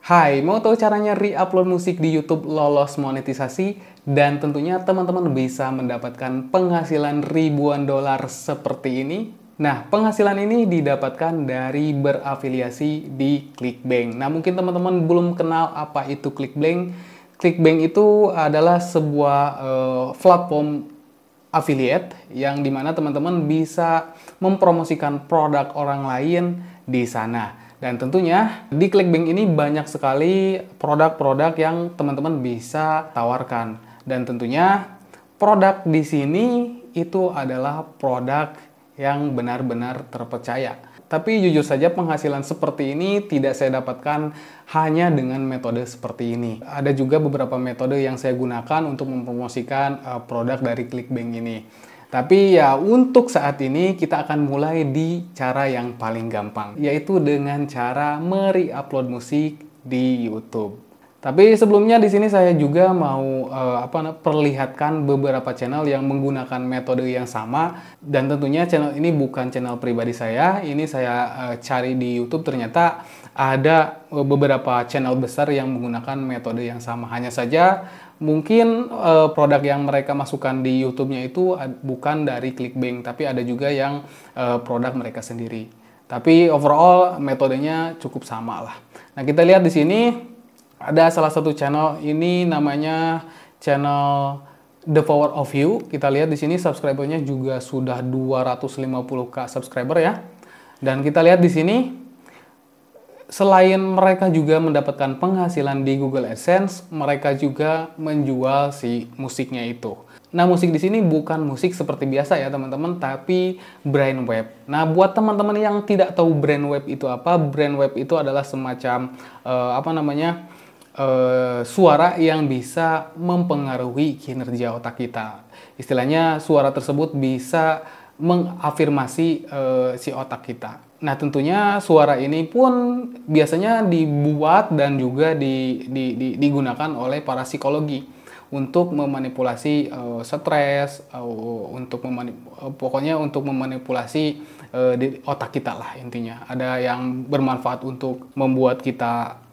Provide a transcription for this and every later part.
Hai, mau tahu caranya re-upload musik di YouTube lolos monetisasi? Dan tentunya teman-teman bisa mendapatkan penghasilan ribuan dolar seperti ini. Nah, penghasilan ini didapatkan dari berafiliasi di ClickBank. Nah, mungkin teman-teman belum kenal apa itu ClickBank. ClickBank itu adalah sebuah platform affiliate yang dimana teman-teman bisa mempromosikan produk orang lain di sana. Dan tentunya di ClickBank ini banyak sekali produk-produk yang teman-teman bisa tawarkan. Dan tentunya produk di sini itu adalah produk yang benar-benar terpercaya. Tapi jujur saja penghasilan seperti ini tidak saya dapatkan hanya dengan metode seperti ini. Ada juga beberapa metode yang saya gunakan untuk mempromosikan produk dari ClickBank ini. Tapi ya untuk saat ini kita akan mulai di cara yang paling gampang, yaitu dengan cara me-re-upload musik di YouTube. Tapi sebelumnya di sini saya juga mau perlihatkan beberapa channel yang menggunakan metode yang sama, dan tentunya channel ini bukan channel pribadi saya. Ini saya cari di YouTube, ternyata ada beberapa channel besar yang menggunakan metode yang sama. Hanya saja mungkin produk yang mereka masukkan di YouTube-nya itu bukan dari ClickBank, tapi ada juga yang produk mereka sendiri. Tapi overall metodenya cukup sama lah. Nah, kita lihat di sini ada salah satu channel, ini namanya channel The Power of You. Kita lihat di sini subscribernya juga sudah 250k subscriber ya. Dan kita lihat di sini selain mereka juga mendapatkan penghasilan di Google AdSense, mereka juga menjual si musiknya itu. Nah, musik di sini bukan musik seperti biasa ya teman-teman, tapi brainwave. Nah, buat teman-teman yang tidak tahu brainwave itu apa, brainwave itu adalah semacam suara yang bisa mempengaruhi kinerja otak kita. Istilahnya suara tersebut bisa mengafirmasi si otak kita. Nah, tentunya suara ini pun biasanya dibuat dan juga digunakan oleh para psikologi untuk memanipulasi stres, pokoknya untuk memanipulasi di otak kita lah intinya. Ada yang bermanfaat untuk membuat kita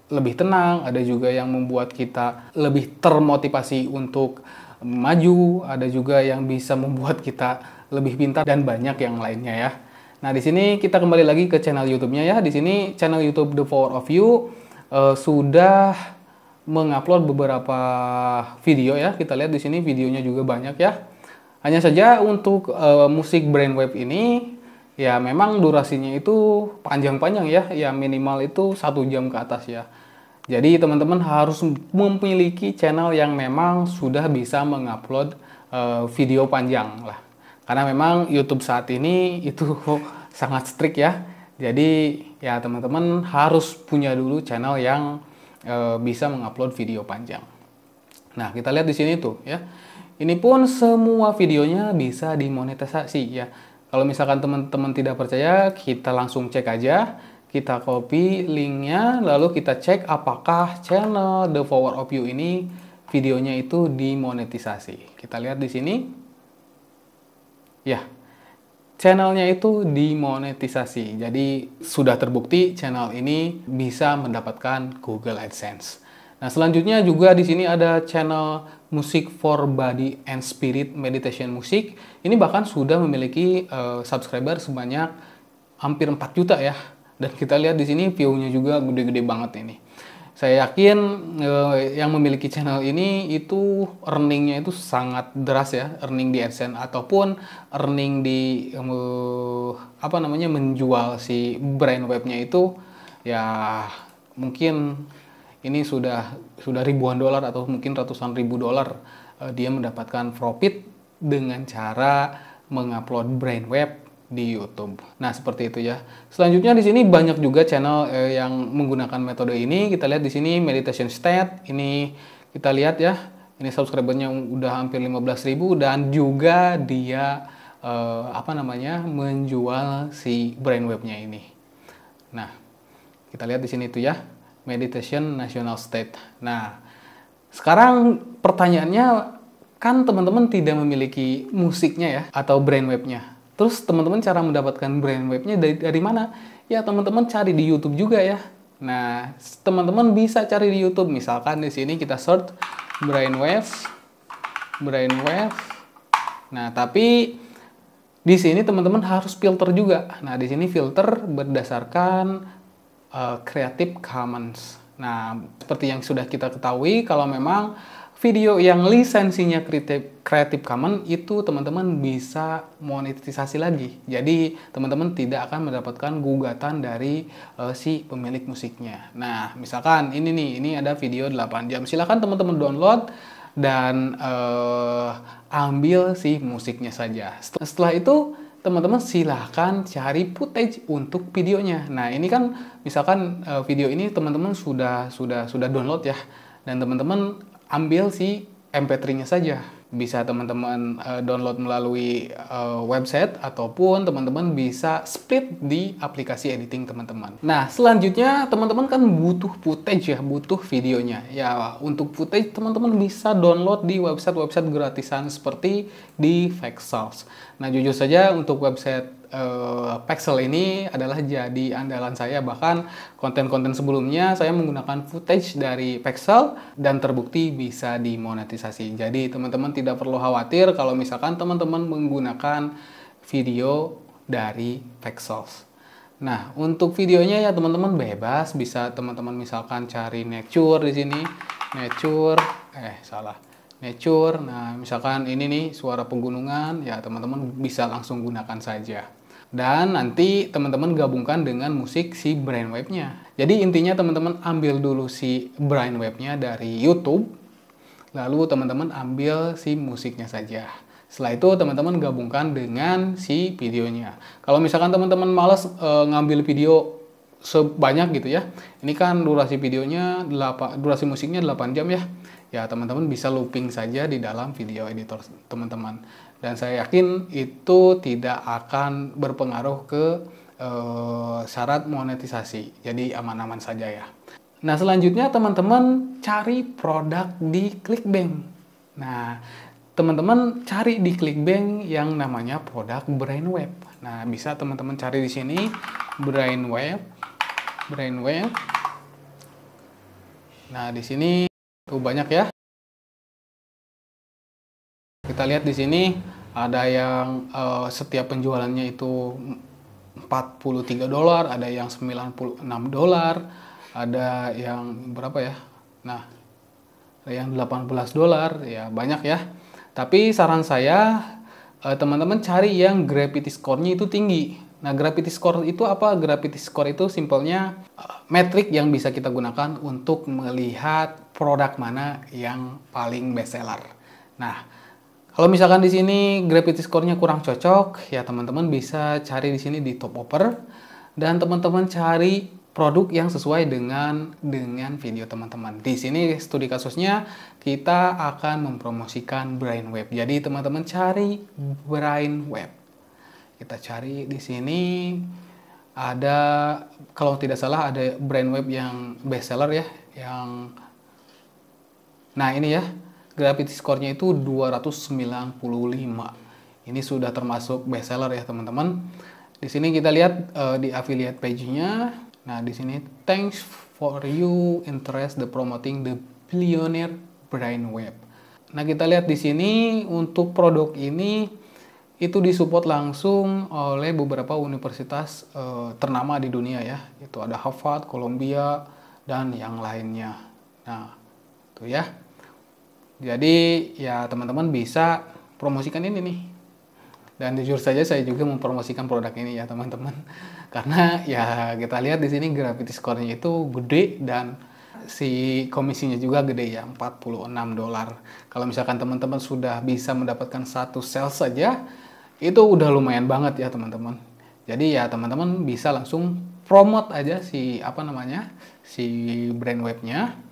lebih tenang, ada juga yang membuat kita lebih termotivasi untuk maju, ada juga yang bisa membuat kita lebih pintar dan banyak yang lainnya ya. Nah, di sini kita kembali lagi ke channel YouTube-nya ya. Di sini channel YouTube The Power of You sudah mengupload beberapa video ya. Kita lihat di sini videonya juga banyak ya. Hanya saja untuk musik brainwave ini ya memang durasinya itu panjang-panjang ya. Ya minimal itu 1 jam ke atas ya. Jadi teman-teman harus memiliki channel yang memang sudah bisa mengupload video panjang lah. Karena memang YouTube saat ini itu sangat strict ya. Jadi ya teman-teman harus punya dulu channel yang bisa mengupload video panjang. Nah, kita lihat di sini tuh ya. Ini pun semua videonya bisa dimonetisasi ya. Kalau misalkan teman-teman tidak percaya, kita langsung cek aja. Kita copy linknya, lalu kita cek apakah channel The Power of You ini videonya itu dimonetisasi. Kita lihat di sini. Ya, channelnya itu dimonetisasi. Jadi sudah terbukti channel ini bisa mendapatkan Google AdSense. Nah, selanjutnya juga di sini ada channel Music for Body and Spirit Meditation Music. Ini bahkan sudah memiliki subscriber sebanyak hampir 4 juta ya. Dan kita lihat di sini view-nya juga gede-gede banget ini. Saya yakin yang memiliki channel ini itu earning-nya itu sangat deras ya, earning di AdSense ataupun earning di menjual si brainwave-nya itu ya mungkin ini sudah ribuan dolar atau mungkin ratusan ribu dolar dia mendapatkan profit dengan cara mengupload brainwave di YouTube. Nah, seperti itu ya. Selanjutnya di sini banyak juga channel yang menggunakan metode ini. Kita lihat di sini Meditation State. Ini kita lihat ya. Ini subscribernya udah hampir 15.000 dan juga dia menjual si brainwave-nya ini. Nah, kita lihat di sini tuh ya. Meditation National State. Nah, sekarang pertanyaannya kan teman-teman tidak memiliki musiknya ya atau brainwave-nya. Terus teman-teman cara mendapatkan brainwave-nya dari mana? Ya teman-teman cari di YouTube juga ya. Nah, teman-teman bisa cari di YouTube. Misalkan di sini kita search brainwave, brainwave. Nah, tapi di sini teman-teman harus filter juga. Nah, di sini filter berdasarkan Creative Commons. Nah, seperti yang sudah kita ketahui, kalau memang video yang lisensinya Creative Commons itu teman-teman bisa monetisasi lagi. Jadi, teman-teman tidak akan mendapatkan gugatan dari si pemilik musiknya. Nah, misalkan ini nih, ini ada video 8 jam. Silakan teman-teman download dan ambil si musiknya saja. Setelah itu, teman-teman silahkan cari footage untuk videonya. Nah, ini kan misalkan video ini teman-teman sudah download ya, dan teman-teman ambil si MP3-nya saja. Bisa teman-teman download melalui website ataupun teman-teman bisa split di aplikasi editing teman-teman. Nah, selanjutnya teman-teman kan butuh footage ya, butuh videonya. Ya, untuk footage teman-teman bisa download di website-website gratisan seperti di Pexels. Nah, jujur saja untuk website Pexels ini adalah jadi andalan saya. Bahkan konten-konten sebelumnya saya menggunakan footage dari Pexels dan terbukti bisa dimonetisasi. Jadi teman-teman tidak perlu khawatir kalau misalkan teman-teman menggunakan video dari Pexels. Nah, untuk videonya ya teman-teman bebas, bisa teman-teman misalkan cari nature di sini, nature, nature. Nah, misalkan ini nih suara pegunungan, ya teman-teman bisa langsung gunakan saja. Dan nanti teman-teman gabungkan dengan musik si brainwave-nya. Jadi intinya teman-teman ambil dulu si brainwave-nya dari YouTube, lalu teman-teman ambil si musiknya saja. Setelah itu teman-teman gabungkan dengan si videonya. Kalau misalkan teman-teman males ngambil video sebanyak gitu ya. Ini kan durasi videonya durasi musiknya 8 jam ya. Ya, teman-teman bisa looping saja di dalam video editor teman-teman. Dan saya yakin itu tidak akan berpengaruh ke syarat monetisasi. Jadi aman-aman saja ya. Nah, selanjutnya teman-teman cari produk di ClickBank. Nah, teman-teman cari di ClickBank yang namanya produk brainwave. Nah, bisa teman-teman cari di sini brainwave. Nah, di sini tuh banyak ya. Kita lihat di sini ada yang setiap penjualannya itu $43, ada yang $96, ada yang berapa ya? Nah, ada yang $18, ya banyak ya. Tapi saran saya teman-teman cari yang gravity score-nya itu tinggi. Nah, gravity score itu apa? Gravity score itu simpelnya metrik yang bisa kita gunakan untuk melihat produk mana yang paling best seller. Nah, kalau misalkan di sini gravity score-nya kurang cocok, ya teman-teman bisa cari di sini di top offer dan teman-teman cari produk yang sesuai dengan video teman-teman. Di sini studi kasusnya kita akan mempromosikan brainwave. Jadi teman-teman cari brainwave. Kita cari di sini ada, kalau tidak salah ada brainwave yang best seller ya, yang nah ini ya. Gravity score-nya itu 295. Ini sudah termasuk best seller ya teman-teman. Di sini kita lihat di affiliate page-nya. Nah, di sini thanks for you interest the promoting the billionaire brainwave. Nah, kita lihat di sini untuk produk ini itu disupport langsung oleh beberapa universitas ternama di dunia ya. Itu ada Harvard, Columbia, dan yang lainnya. Nah, itu ya. Jadi ya teman-teman bisa promosikan ini nih. Dan jujur saja saya juga mempromosikan produk ini ya teman-teman. Karena ya kita lihat di sini gravity score-nya itu gede dan si komisinya juga gede ya, $46. Kalau misalkan teman-teman sudah bisa mendapatkan satu sales saja, itu udah lumayan banget ya teman-teman. Jadi ya teman-teman bisa langsung promote aja si si brainwave-nya.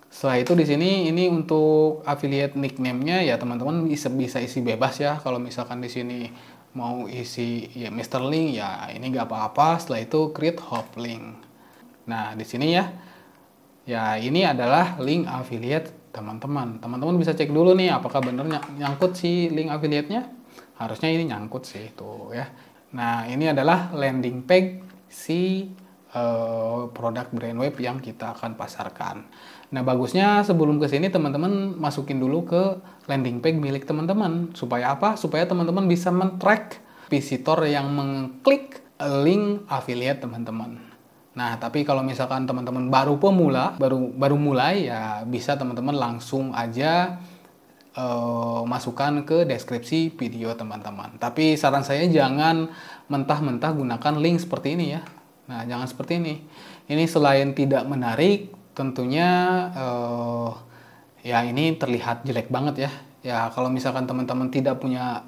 Setelah itu di sini ini untuk affiliate nickname-nya ya teman-teman bisa isi bebas ya. Kalau misalkan di sini mau isi ya Mr. Link ya ini nggak apa-apa. Setelah itu create hop link. Nah, di sini ya. Ya, ini adalah link affiliate teman-teman. Teman-teman bisa cek dulu nih apakah benar nyangkut si link affiliate-nya. Harusnya ini nyangkut sih tuh ya. Nah, ini adalah landing page si produk Brainwave yang kita akan pasarkan. Nah, bagusnya sebelum ke sini teman-teman masukin dulu ke landing page milik teman-teman. Supaya apa? Supaya teman-teman bisa men-track visitor yang mengklik link affiliate teman-teman. Nah, tapi kalau misalkan teman-teman baru pemula, baru mulai, ya bisa teman-teman langsung aja masukkan ke deskripsi video teman-teman. Tapi saran saya jangan mentah-mentah gunakan link seperti ini ya. Nah, jangan seperti ini. Ini selain tidak menarik, tentunya ya ini terlihat jelek banget ya. Ya kalau misalkan teman-teman tidak punya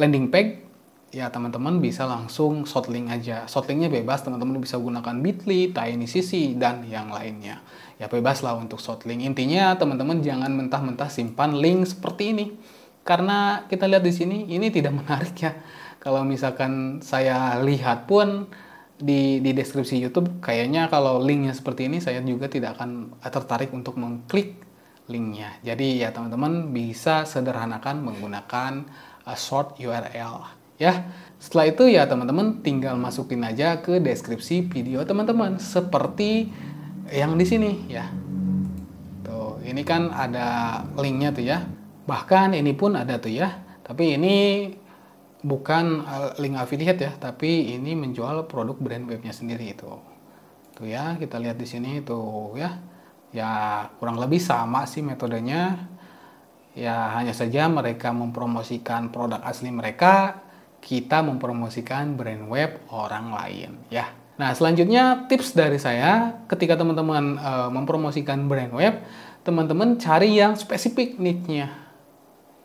landing page, ya teman-teman bisa langsung shortlink aja. Shortlinknya bebas, teman-teman bisa gunakan Bitly, TinyCC, dan yang lainnya. Ya bebas lah untuk shortlink. Intinya teman-teman jangan mentah-mentah simpan link seperti ini. Karena kita lihat di sini, ini tidak menarik ya. Kalau misalkan saya lihat pun di deskripsi YouTube, kayaknya kalau linknya seperti ini, saya juga tidak akan tertarik untuk mengklik linknya. Jadi ya teman-teman bisa sederhanakan menggunakan short URL. Ya, setelah itu ya teman-teman tinggal masukin aja ke deskripsi video teman-teman seperti yang di sini ya. Tuh, ini kan ada linknya tuh ya. Bahkan ini pun ada tuh ya. Tapi ini bukan link affiliate ya, tapi ini menjual produk Brainwave-nya sendiri itu. Tuh ya, kita lihat di sini tuh ya. Ya, kurang lebih sama sih metodenya. Ya, hanya saja mereka mempromosikan produk asli mereka, kita mempromosikan Brainwave orang lain ya. Nah, selanjutnya tips dari saya ketika teman-teman mempromosikan Brainwave, teman-teman cari yang spesifik niche-nya.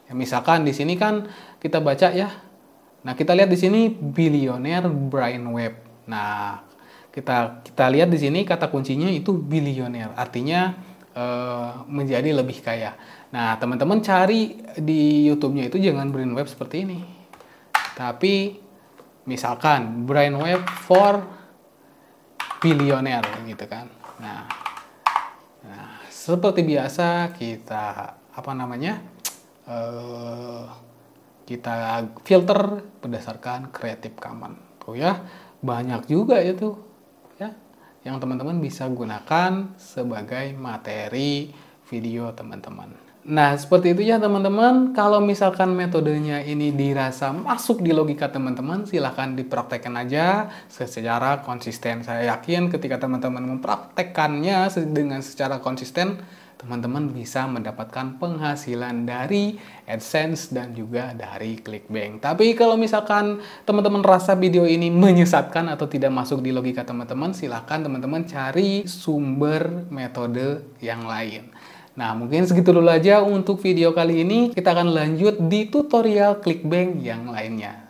Ya, misalkan di sini kan kita baca ya. Nah, kita lihat di sini billionaire Brainwave. Nah, kita lihat di sini kata kuncinya itu billionaire, artinya menjadi lebih kaya. Nah, teman-teman cari di YouTube-nya itu jangan Brainwave seperti ini. Tapi misalkan Brainwave for billionaire gitu kan. Nah, seperti biasa kita kita filter berdasarkan Creative Commons. Tuh ya, banyak juga itu ya yang teman-teman bisa gunakan sebagai materi video teman-teman. Nah, seperti itu ya teman-teman. Kalau misalkan metodenya ini dirasa masuk di logika teman-teman, silahkan dipraktekkan aja secara konsisten. Saya yakin ketika teman-teman mempraktekkannya dengan secara konsisten, teman-teman bisa mendapatkan penghasilan dari AdSense dan juga dari ClickBank. Tapi kalau misalkan teman-teman rasa video ini menyesatkan atau tidak masuk di logika teman-teman, silahkan teman-teman cari sumber metode yang lain. Nah, mungkin segitu dulu aja untuk video kali ini. Kita akan lanjut di tutorial ClickBank yang lainnya.